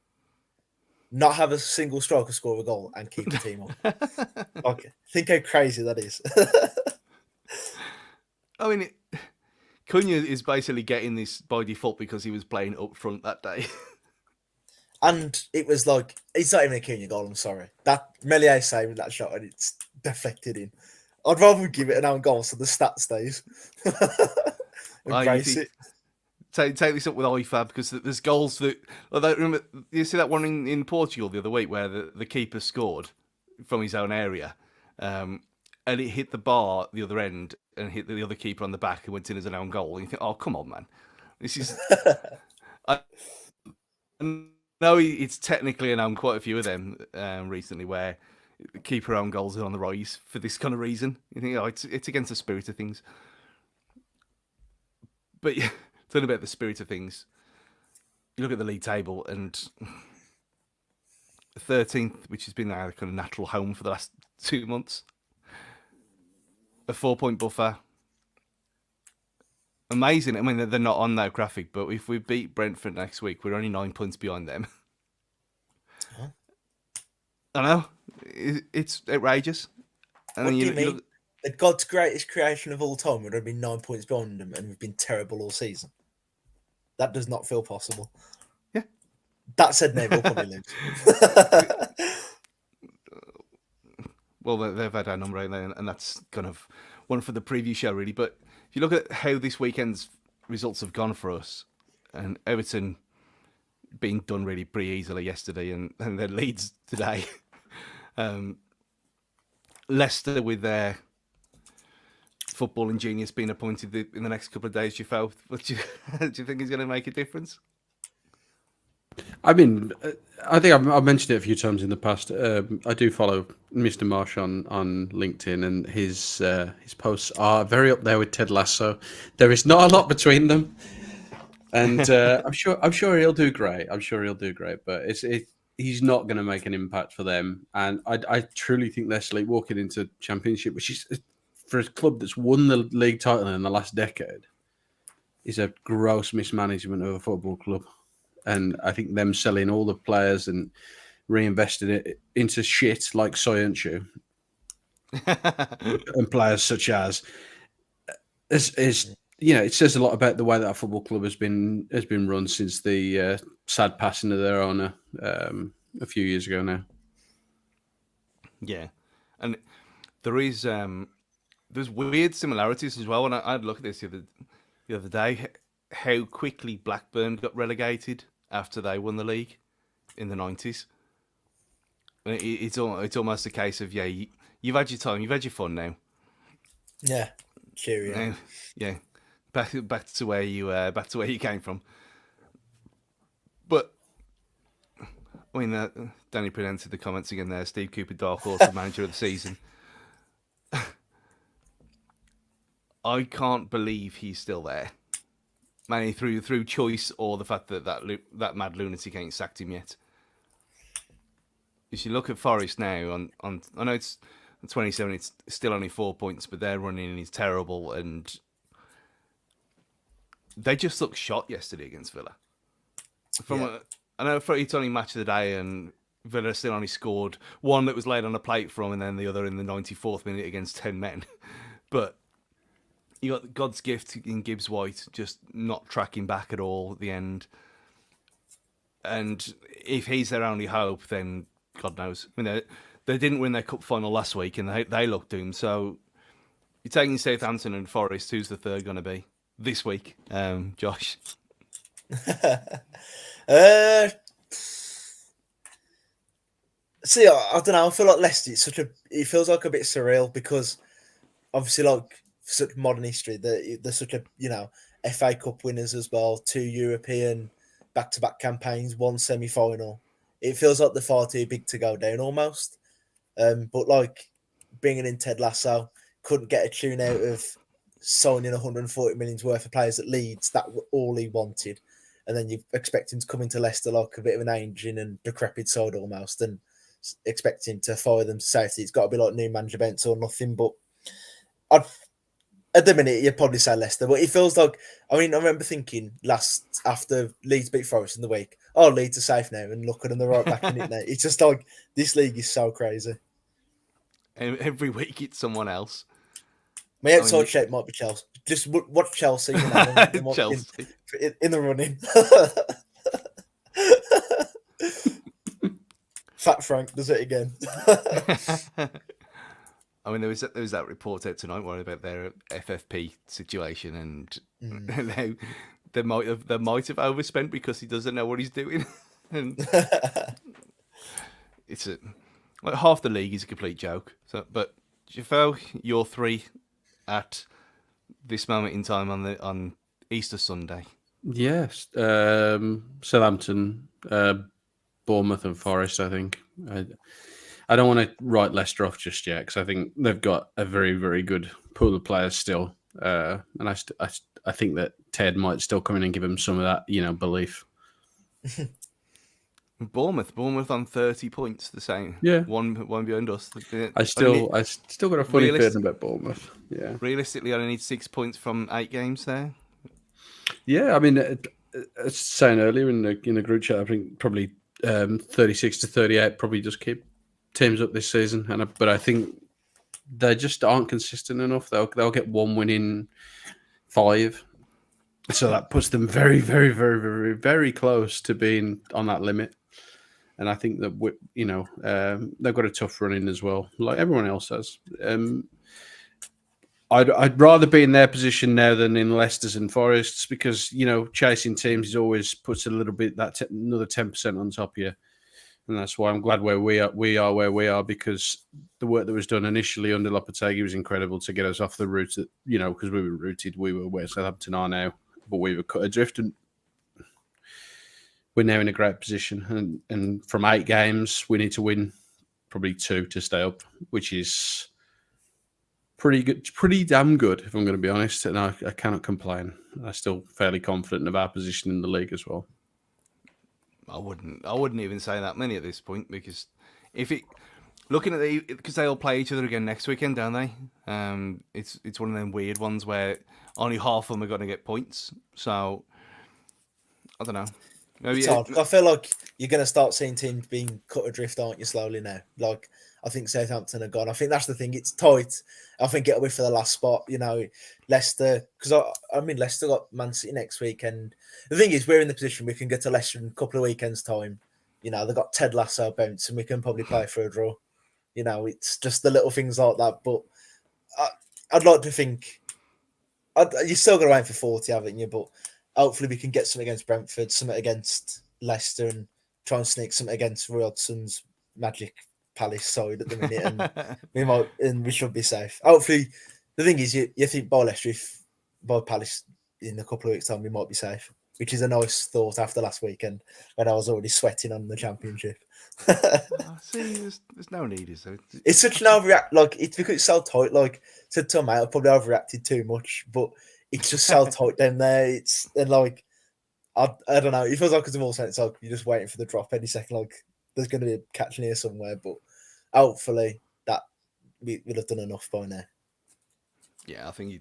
not have a single striker score a goal and keep the team on. Okay, think how crazy that is. I mean, Cunha is basically getting this by default because he was playing up front that day. And it was like, it's not even a Cunha goal, I'm sorry. That Melier saved that shot and it's deflected in. I'd rather give it an own goal so the stat stays. Embrace it. Take this up with IFAB, because there's goals that... Remember, you see that one in Portugal the other week where the keeper scored from his own area, and it hit the bar at the other end and hit the other keeper on the back and went in as an own goal. And you think, oh, come on, man. This is... No, it's technically an own, quite a few of them recently, where keeper own goals are on the rise for this kind of reason. You think, oh, it's against the spirit of things. But yeah, talking about the spirit of things, you look at the league table and 13th, which has been our kind of natural home for the last 2 months, a 4-point buffer. Amazing. I mean, they're not on that graphic, but if we beat Brentford next week, we're only 9 points behind them. Huh? I know. It's outrageous. And what do you mean? The God's greatest creation of all time would have been 9 points behind them, and we've been terrible all season. That does not feel possible. Yeah. That said, maybe we'll probably lose. Well, they've had our number, and that's kind of one for the preview show, really. But if you look at how this weekend's results have gone for us, and Everton being done really pretty easily yesterday, and their Leeds today, Leicester with their footballing genius being appointed in the next couple of days, do you think is going to make a difference? I mean, I think I've mentioned it a few times in the past. I do follow Mr. Marsh on LinkedIn, and his posts are very up there with Ted Lasso. There is not a lot between them, and I'm sure he'll do great. I'm sure he'll do great, but he's not going to make an impact for them. And I truly think they're sleepwalking into Championship, which is, for a club that's won the league title in the last decade, is a gross mismanagement of a football club. And I think them selling all the players and reinvesting it into shit like Soyuncu and players such as is it says a lot about the way that our football club has been run since the sad passing of their owner a few years ago now. Yeah, and there's weird similarities as well. And I'd look at this the other day, how quickly Blackburn got relegated after they won the league in the 90s. It's almost a case of, you've had your time, you've had your fun now. Yeah, cheerio. Yeah, back to where you came from. But I mean, Danny presented the comments again there. Steve Cooper, dark horse, the manager of the season. I can't believe he's still there. Mainly through choice or the fact that mad lunatic ain't sacked him yet. If you look at Forest now, I know it's 27, it's still only 4 points, but their running is terrible, and they just looked shot yesterday against Villa. I know it's only match of the day, and Villa still only scored one that was laid on a plate from, and then the other in the 94th minute against 10 men. But you got God's gift in Gibbs White just not tracking back at all at the end. And if he's their only hope, then God knows. I mean, they didn't win their cup final last week, and they looked doomed. So you're taking Southampton and Forest. Who's the third going to be this week, Josh? See, I don't know. I feel like Leicester. It feels like a bit surreal because obviously, like such modern history, they're such a FA Cup winners as well, 2 European back-to-back campaigns, 1 semi-final. It feels like they're far too big to go down almost. But like bringing in Ted Lasso, couldn't get a tune out of signing 140 million's worth of players at Leeds. That were all he wanted. And then you expect him to come into Leicester like a bit of an aging and decrepit side almost, and expect him to fire them to safety. It's got to be like new manager events or nothing. But at the minute, you'd probably say Leicester. But it feels like, I remember thinking after Leeds beat Forest in the week, Leeds are safe now, and look at them, they're right back in it now. It's just like, this league is so crazy. Every week it's someone else. My outside shape might be Chelsea. Just watch Chelsea. Chelsea. In the running. Fat Frank does it again. I mean, there was that report out tonight about their FFP situation, and they might have overspent because he doesn't know what he's doing. And it's like half the league is a complete joke. So, but Jafo, you're 3 at this moment in time on Easter Sunday. Yes, Southampton, Bournemouth, and Forest. I think I don't want to write Leicester off just yet because I think they've got a very, very good pool of players still, and I think that Ted might still come in and give them some of that, belief. Bournemouth on 30 points, the same. Yeah, one behind us. I still got a funny feeling about Bournemouth. Yeah, realistically, I only need 6 points from 8 games there. Yeah, I mean, as I was saying earlier in the group chat, I think probably 36 to 38 probably just keep teams up this season, but I think they just aren't consistent enough. They'll get 1 win in 5, so that puts them very, very, very, very, very close to being on that limit. And I think that they've got a tough run in as well, like everyone else has. I'd rather be in their position now than in Leicester's and Forest's because chasing teams always puts a little bit another 10% on top of you, and that's why I'm glad where we are where we are because the work that was done initially under Lopetegui was incredible to get us off the route that because we were rooted, we were where Southampton are now, but we were cut adrift and we're now in a great position. And from 8 games, we need to win probably 2 to stay up, which is pretty good, pretty damn good, if I'm going to be honest. And I cannot complain. I'm still fairly confident of our position in the league as well. I wouldn't even say that many at this point, because looking at because they all play each other again next weekend, don't they? It's one of them weird ones where only half of them are going to get points. So I don't know. Maybe it's hard. I feel like you're going to start seeing teams being cut adrift, aren't you, slowly now? Like, I think Southampton are gone. I think that's the thing. It's tight. I think it'll be for the last spot. You know, Leicester, because Leicester got Man City next week, and the thing is, we're in the position we can get to Leicester in a couple of weekends' time. You know, they've got Ted Lasso bounce, and we can probably play for a draw. You know, it's just the little things like that. But I'd like to think you're still going to aim for 40, haven't you? But hopefully we can get something against Brentford, something against Leicester, and try and sneak something against Roy Hodgson's Magic Palace side at the minute, and we should be safe. Hopefully, the thing is, you think by Leicester, if by Palace in a couple of weeks' time, we might be safe, which is a nice thought after last weekend when I was already sweating on the Championship. See, there's no need, is there? It's such an overreact. Like, it's because it's so tight. Like, to Tom, I probably overreacted too much, but it's just so tight down there. I don't know. It feels like it's all sense. Like you're just waiting for the drop any second. Like there's going to be a catch near somewhere, but hopefully that we'll have done enough by now. Yeah, I think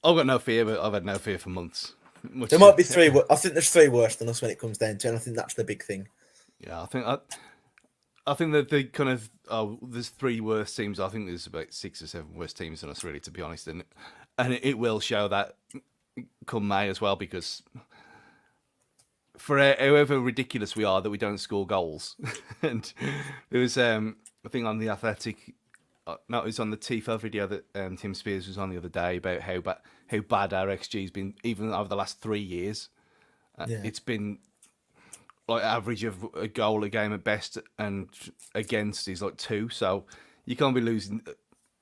I've got no fear, but I've had no fear for months. There might be 3. I think there's 3 worse than us when it comes down to it, and I think that's the big thing. Yeah, I think that the kind of there's 3 worst teams. I think there's about 6 or 7 worse teams than us, really, to be honest. And it will show that come May as well, because for however ridiculous we are that we don't score goals, and there was I think on the Athletic, no, it was on the Tifo video that Tim Spears was on the other day about how bad our XG's been even over the last 3 years. It's been like average of a goal a game at best, and against is like 2. So you can't be losing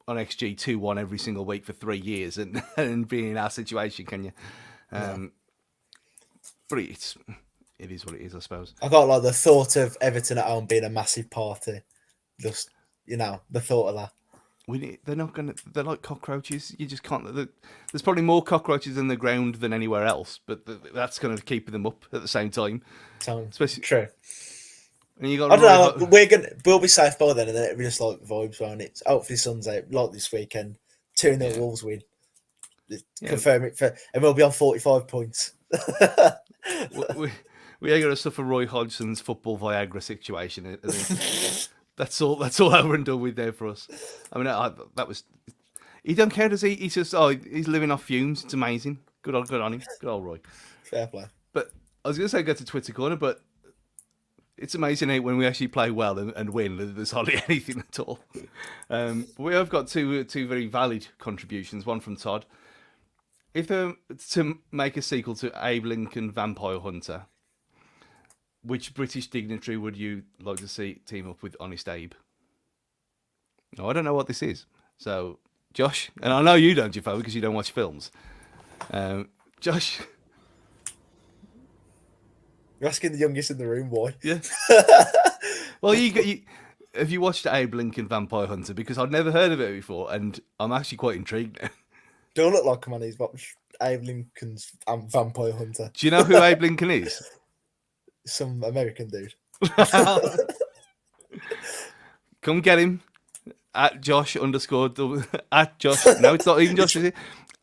on XG 2-1 every single week for 3 years and being in our situation, can you? No. But it is what it is, I suppose. I got like the thought of Everton at home being a massive party. Just, you know, the thought of that. They're like cockroaches. You just can't. There's probably more cockroaches in the ground than anywhere else, but that's kind of keeping them up at the same time. Especially true. And you got. I don't know. We'll be safe by then, and then it'll be just like vibes around it. Hopefully, sun's out like this weekend. 2-0 Wolves win. Confirm it and we'll be on 45 points. we ain't going to suffer Roy Hodgson's football Viagra situation. That's all over and done with there for us. I mean, that was. He don't care, does he? He's just he's living off fumes. It's amazing. Good on him. Good old Roy. Fair play. But I was going to say go to Twitter corner, but it's amazing when we actually play well and win. There's hardly anything at all. But we have got two very valid contributions. One from Todd. If they're to make a sequel to Abe Lincoln Vampire Hunter, which British dignitary would you like to see team up with Honest Abe? No, I don't know what this is. So, Josh, and I know you don't, Jaffa, because you don't watch films. Josh. You're asking the youngest in the room why. Yeah. Well, have you watched Abe Lincoln Vampire Hunter? Because I'd never heard of it before, and I'm actually quite intrigued now. Don't look like a man who's watched Abe Lincoln's Vampire Hunter. Do you know who Abe Lincoln is? Some American dude. Come get him at Josh _ at Josh. No, it's not even Josh, is it?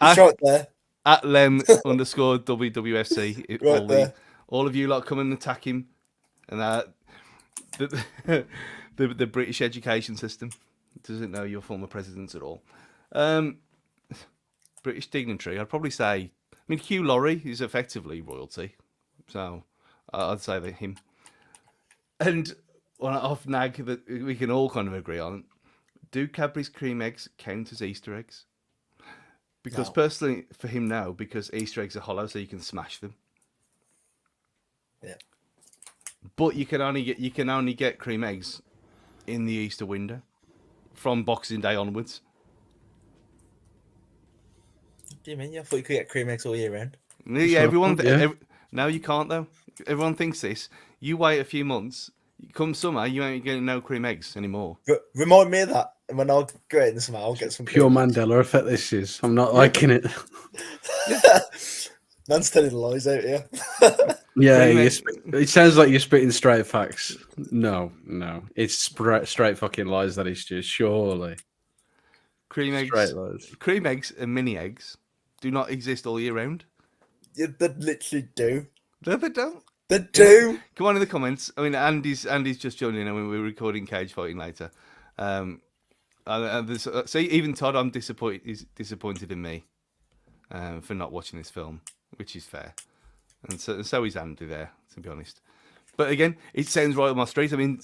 It's right there. At Lem _ wwfc. Right there. All of you lot come and attack him, and the British education system doesn't know your former presidents at all. British dignitary, I'd probably say. I mean, Hugh Laurie is effectively royalty, so I'd say that him. And off nag that we can all kind of agree on: do Cadbury's cream eggs count as Easter eggs? Because personally, for him, no, because Easter eggs are hollow, so you can smash them. Yeah. But you can only get cream eggs in the Easter window from Boxing Day onwards. What do you mean? I thought you could get cream eggs all year round. Yeah, everyone. Yeah. Now you can't though. everyone thinks this. You wait a few months. Come summer, you ain't getting no cream eggs anymore. Remind me of that. And when I'll go in the summer, I'll get some Pure cream eggs. Mandela effect. This is. I'm not liking it. Man's telling lies out here. Yeah, it sounds like you're spitting straight facts. No, it's straight fucking lies. That is just surely Cream eggs and mini eggs do not exist all year round. Yeah, they literally do. No, they don't. They do. Come on in the comments. I mean, Andy's just joining in. I mean, we're recording Cage Fighting later. See, even Todd, is disappointed in me for not watching this film, which is fair, and so is Andy there, to be honest. But again, it sounds right on my street. I mean,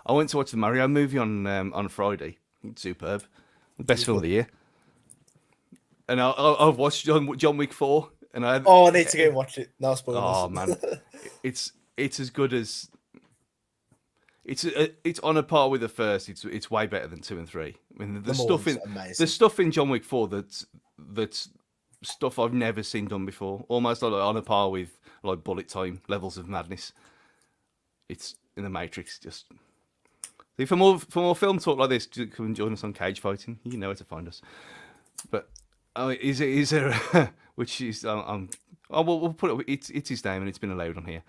I went to watch the Mario movie on Friday. It's superb, the best film of the year. And I've watched John Wick 4, and I need to go and watch it. No spoilers. Oh man, it's as good as it's on a par with the first. It's way better than 2 and 3. I mean, the stuff in John Wick 4 that's stuff I've never seen done before. Almost on a par with like bullet time levels of madness. It's in the Matrix. Just see, for more film talk like this, come and join us on Cage Fighting. You know where to find us. But is there which is we'll put it. It's his name and it's been allowed on here.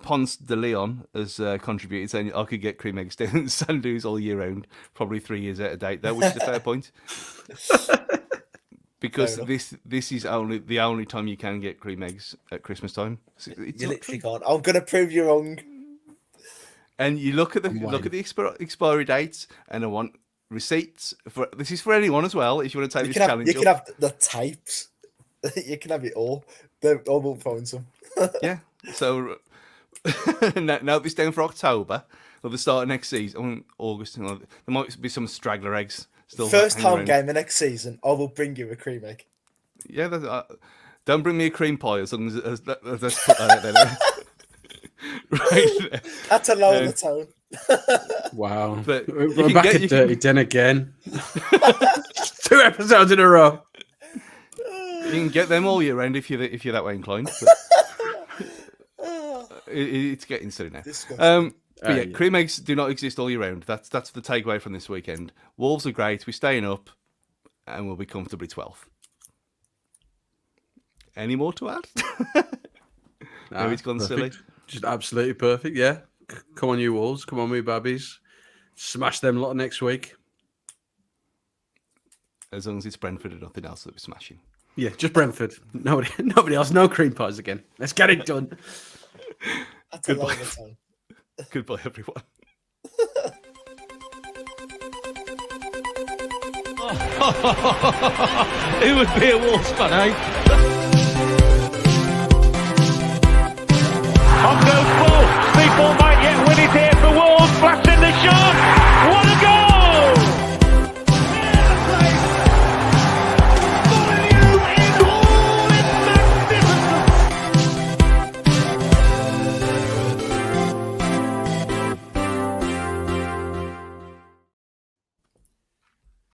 Ponce de Leon has contributed saying I could get cream eggs down in Sandus all year round, probably 3 years out of date though, which is a fair point. Because this is the only time you can get cream eggs at Christmas time. You literally can't. I'm gonna prove you wrong. And you look at the expiry dates, and I want receipts for this is for anyone as well. If you want to take this challenge, you can have the tapes. You can have it all. I will find some. Yeah. So now this down for October or the start of next season, August. There might be some straggler eggs still. First home game of next season, I will bring you a cream egg. Yeah, don't bring me a cream pie as long as let's put that out there. Right. That's a lower the tone. Wow. But we're back at Dirty Den again. 2 episodes in a row. You can get them all year round if you're that way inclined. It's getting silly now. But yeah, cream eggs do not exist all year round. That's the takeaway from this weekend. Wolves are great. We're staying up, and we'll be comfortably 12th. Any more to add? Maybe it's gone silly. Just absolutely perfect. Yeah. Come on, you Wolves. Come on, me babbies. Smash them lot next week. As long as it's Brentford and nothing else that we're smashing. Yeah, just Brentford. Nobody else. No cream pies again. Let's get it done. Goodbye. Goodbye, everyone. Who would be a Wolves fan, eh? On goes ball. Speedball might yet win it here for Wolves. Flash in the shot. What